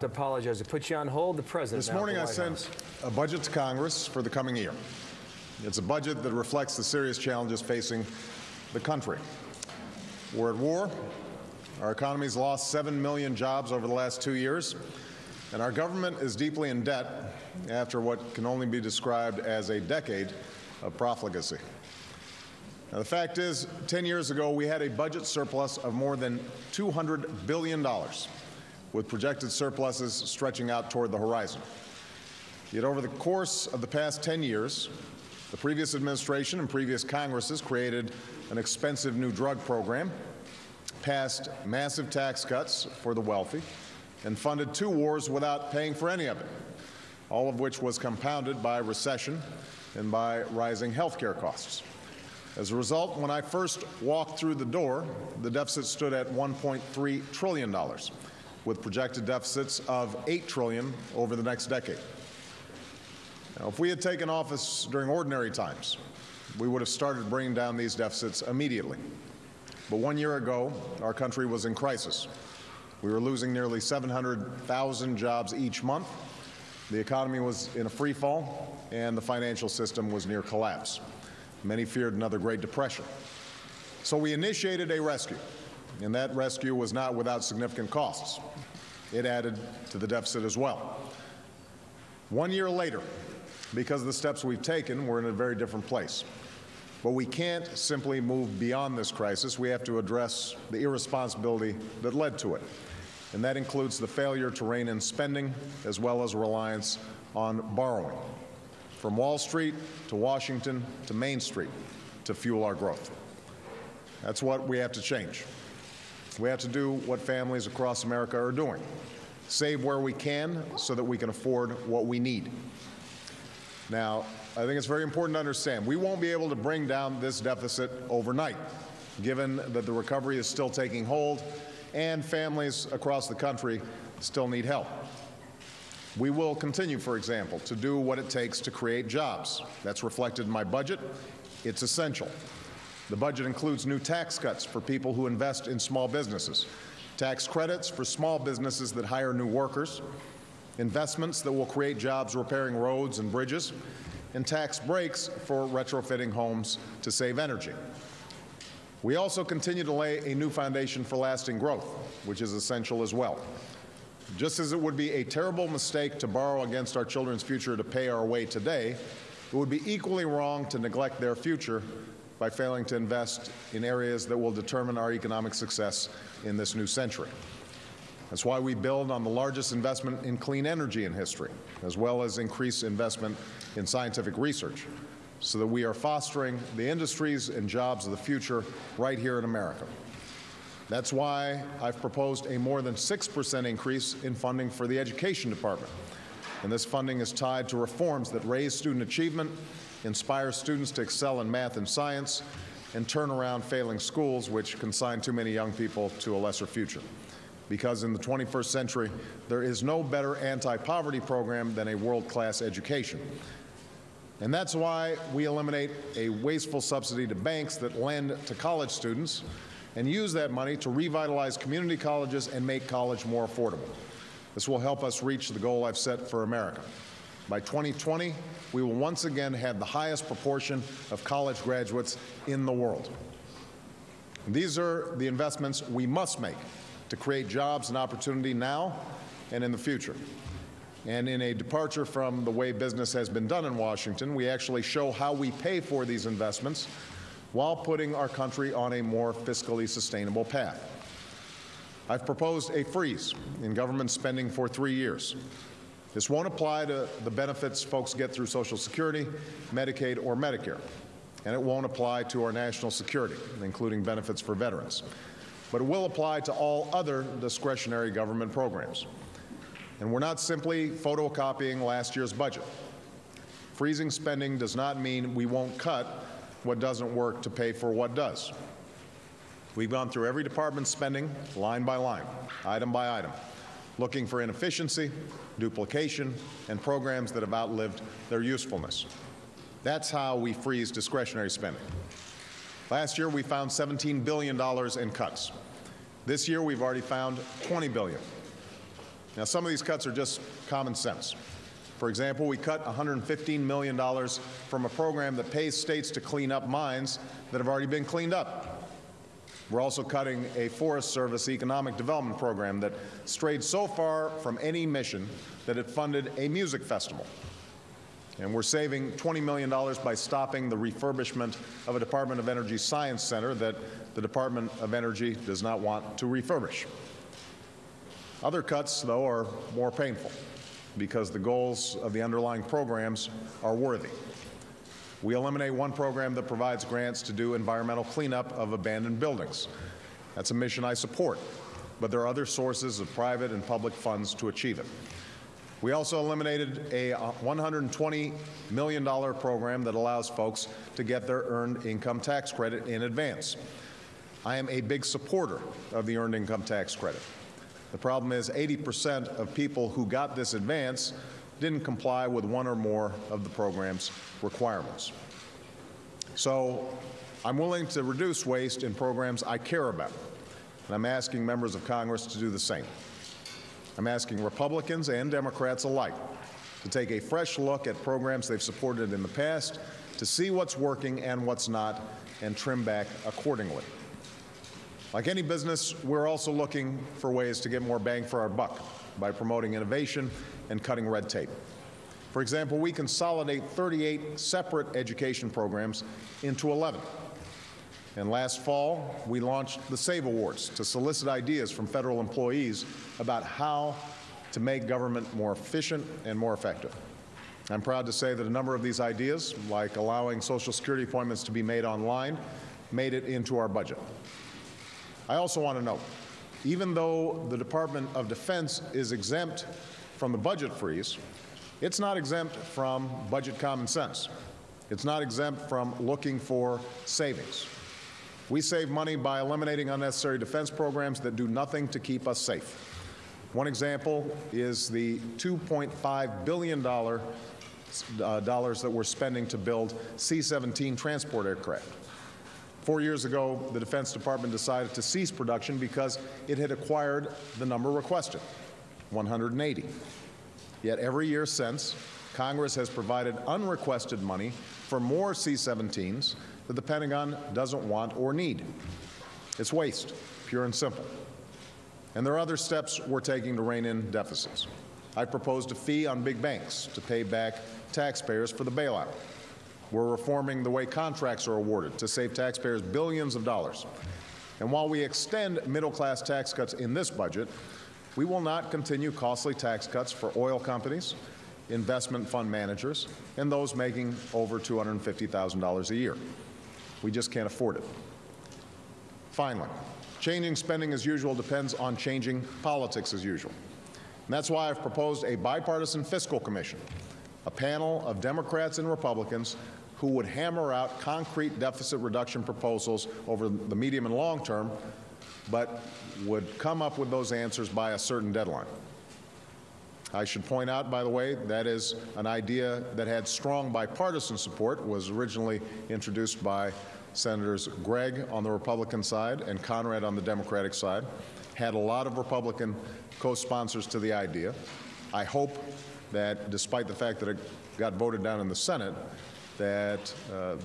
I apologize to put you on hold. The president. This morning I sent a budget to Congress for the coming year. It's a budget that reflects the serious challenges facing the country. We're at war. Our economy's lost 7 million jobs over the last 2 years, and our government is deeply in debt after what can only be described as a decade of profligacy. Now, the fact is, 10 years ago, we had a budget surplus of more than $200 billion, with projected surpluses stretching out toward the horizon. Yet over the course of the past 10 years, the previous administration and previous Congresses created an expensive new drug program, passed massive tax cuts for the wealthy, and funded 2 wars without paying for any of it, all of which was compounded by recession and by rising health care costs. As a result, when I first walked through the door, the deficit stood at $1.3 trillion, with projected deficits of $8 trillion over the next decade. Now, if we had taken office during ordinary times, we would have started bringing down these deficits immediately. But 1 year ago, our country was in crisis. We were losing nearly 700,000 jobs each month. The economy was in a free fall, and the financial system was near collapse. Many feared another Great Depression. So we initiated a rescue, and that rescue was not without significant costs. It added to the deficit as well. 1 year later, because of the steps we've taken, we're in a very different place. But we can't simply move beyond this crisis. We have to address the irresponsibility that led to it. And that includes the failure to rein in spending, as well as reliance on borrowing, from Wall Street to Washington to Main Street, to fuel our growth. That's what we have to change. We have to do what families across America are doing: save where we can so that we can afford what we need. Now, I think it's very important to understand, we won't be able to bring down this deficit overnight, given that the recovery is still taking hold and families across the country still need help. We will continue, for example, to do what it takes to create jobs. That's reflected in my budget. It's essential. The budget includes new tax cuts for people who invest in small businesses, tax credits for small businesses that hire new workers, investments that will create jobs repairing roads and bridges, and tax breaks for retrofitting homes to save energy. We also continue to lay a new foundation for lasting growth, which is essential as well. Just as it would be a terrible mistake to borrow against our children's future to pay our way today, it would be equally wrong to neglect their future by failing to invest in areas that will determine our economic success in this new century. That's why we build on the largest investment in clean energy in history, as well as increased investment in scientific research, so that we are fostering the industries and jobs of the future right here in America. That's why I've proposed a more than 6% increase in funding for the Education Department. And this funding is tied to reforms that raise student achievement, inspire students to excel in math and science, and turn around failing schools, which consign too many young people to a lesser future. Because in the 21st century, there is no better anti-poverty program than a world-class education. And that's why we eliminate a wasteful subsidy to banks that lend to college students and use that money to revitalize community colleges and make college more affordable. This will help us reach the goal I've set for America. By 2020, we will once again have the highest proportion of college graduates in the world. And these are the investments we must make to create jobs and opportunity now and in the future. And in a departure from the way business has been done in Washington, we actually show how we pay for these investments while putting our country on a more fiscally sustainable path. I've proposed a freeze in government spending for 3 years. This won't apply to the benefits folks get through Social Security, Medicaid, or Medicare, and it won't apply to our national security, including benefits for veterans. But it will apply to all other discretionary government programs. And we're not simply photocopying last year's budget. Freezing spending does not mean we won't cut what doesn't work to pay for what does. We've gone through every department's spending, line by line, item by item, looking for inefficiency, duplication, and programs that have outlived their usefulness. That's how we freeze discretionary spending. Last year, we found $17 billion in cuts. This year, we've already found $20 billion. Now, some of these cuts are just common sense. For example, we cut $115 million from a program that pays states to clean up mines that have already been cleaned up. We're also cutting a Forest Service economic development program that strayed so far from any mission that it funded a music festival. And we're saving $20 million by stopping the refurbishment of a Department of Energy Science Center that the Department of Energy does not want to refurbish. Other cuts, though, are more painful because the goals of the underlying programs are worthy. We eliminate one program that provides grants to do environmental cleanup of abandoned buildings. That's a mission I support, but there are other sources of private and public funds to achieve it. We also eliminated a $120 million program that allows folks to get their earned income tax credit in advance. I am a big supporter of the earned income tax credit. The problem is 80% of people who got this advance didn't comply with one or more of the program's requirements. So I'm willing to reduce waste in programs I care about, and I'm asking members of Congress to do the same. I'm asking Republicans and Democrats alike to take a fresh look at programs they've supported in the past, to see what's working and what's not, and trim back accordingly. Like any business, we're also looking for ways to get more bang for our buck by promoting innovation and cutting red tape. For example, we consolidate 38 separate education programs into 11. And last fall, we launched the SAVE Awards to solicit ideas from federal employees about how to make government more efficient and more effective. I'm proud to say that a number of these ideas, like allowing Social Security appointments to be made online, made it into our budget. I also want to note, even though the Department of Defense is exempt from the budget freeze, it's not exempt from budget common sense. It's not exempt from looking for savings. We save money by eliminating unnecessary defense programs that do nothing to keep us safe. One example is the $2.5 billion that we're spending to build C-17 transport aircraft. 4 years ago, the Defense Department decided to cease production because it had acquired the number requested, 180. Yet every year since, Congress has provided unrequested money for more C-17s that the Pentagon doesn't want or need. It's waste, pure and simple. And there are other steps we're taking to rein in deficits. I proposed a fee on big banks to pay back taxpayers for the bailout. We're reforming the way contracts are awarded to save taxpayers billions of dollars. And while we extend middle-class tax cuts in this budget, we will not continue costly tax cuts for oil companies, investment fund managers, and those making over $250,000 a year. We just can't afford it. Finally, changing spending as usual depends on changing politics as usual. And that's why I've proposed a bipartisan fiscal commission, a panel of Democrats and Republicans who would hammer out concrete deficit reduction proposals over the medium and long term, but would come up with those answers by a certain deadline. I should point out, by the way, that is an idea that had strong bipartisan support, was originally introduced by Senators Gregg on the Republican side and Conrad on the Democratic side, had a lot of Republican co-sponsors to the idea. I hope that despite the fact that it got voted down in the Senate, that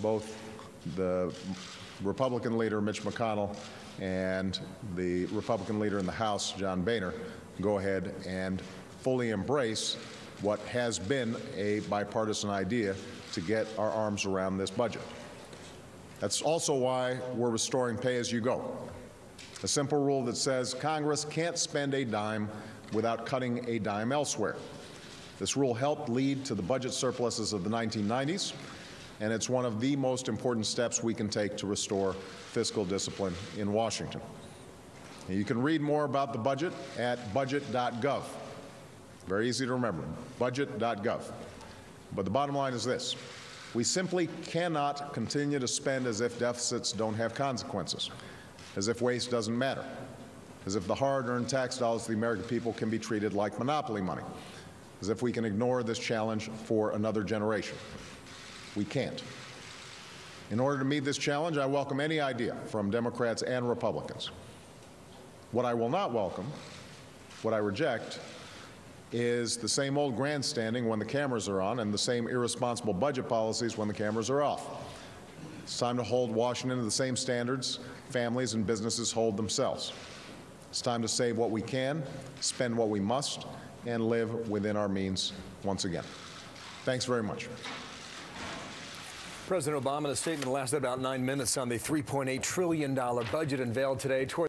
both the Republican leader, Mitch McConnell, and the Republican leader in the House, John Boehner, go ahead and fully embrace what has been a bipartisan idea to get our arms around this budget. That's also why we're restoring pay-as-you-go, a simple rule that says Congress can't spend a dime without cutting a dime elsewhere. This rule helped lead to the budget surpluses of the 1990s, and it's one of the most important steps we can take to restore fiscal discipline in Washington. And you can read more about the budget at budget.gov. Very easy to remember, budget.gov. But the bottom line is this. We simply cannot continue to spend as if deficits don't have consequences, as if waste doesn't matter, as if the hard-earned tax dollars of the American people can be treated like monopoly money, as if we can ignore this challenge for another generation. We can't. In order to meet this challenge, I welcome any idea from Democrats and Republicans. What I will not welcome, what I reject, is the same old grandstanding when the cameras are on and the same irresponsible budget policies when the cameras are off. It's time to hold Washington to the same standards families and businesses hold themselves. It's time to save what we can, spend what we must, and live within our means once again. Thanks very much. President Obama, in a statement that lasted about 9 minutes on the $3.8 trillion budget unveiled today toward